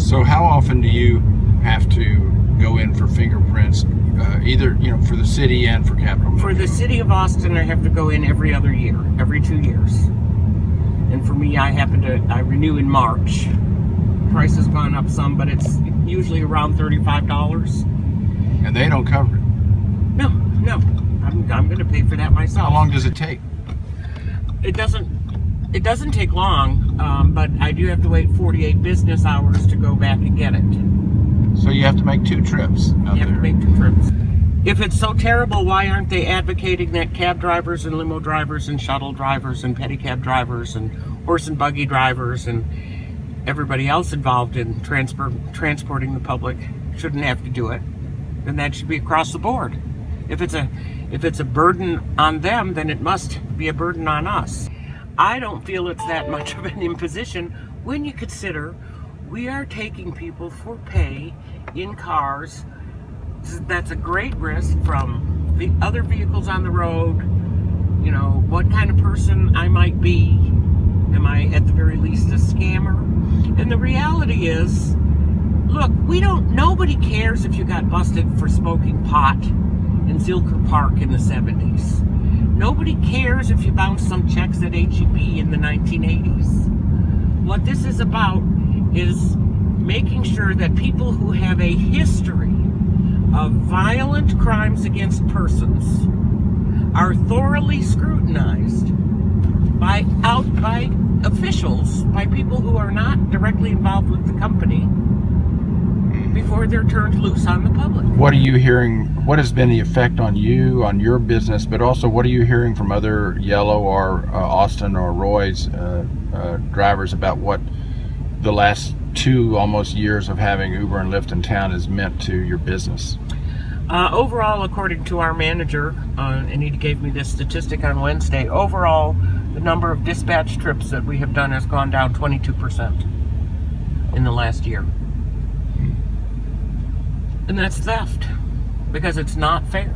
So how often do you have to go in for fingerprints, either, you know, for the city and for Capital? For the city of Austin, I have to go in every other year, every 2 years. And for me, I renew in March. Price has gone up some, but it's usually around $35. And they don't cover it? No. I'm going to pay for that myself. How long does it take? It doesn't take long, but I do have to wait 48 business hours to go back and get it. So you have to make 2 trips out there. You have to make 2 trips. If it's so terrible, why aren't they advocating that cab drivers and limo drivers and shuttle drivers and pedicab drivers and horse and buggy drivers and everybody else involved in transporting the public shouldn't have to do it? Then that should be across the board. If it's a burden on them, then it must be a burden on us. I don't feel it's that much of an imposition when you consider we are taking people for pay in cars. That's a great risk from the other vehicles on the road. You know, what kind of person I might be. Am I at the very least a scammer? And the reality is, look, nobody cares if you got busted for smoking pot in Zilker Park in the 70s. Nobody cares if you bounced some checks at HEB in the 1980s. What this is about is making sure that people who have a history of violent crimes against persons are thoroughly scrutinized by officials, by people who are not directly involved with the company, before they're turned loose on the public. What are you hearing? What has been the effect on you, on your business, but also what are you hearing from other Yellow or Austin or Roy's drivers about what the last 2 almost years of having Uber and Lyft in town has meant to your business? Overall, according to our manager, and he gave me this statistic on Wednesday, overall, the number of dispatch trips that we have done has gone down 22% in the last year. And that's theft, because it's not fair.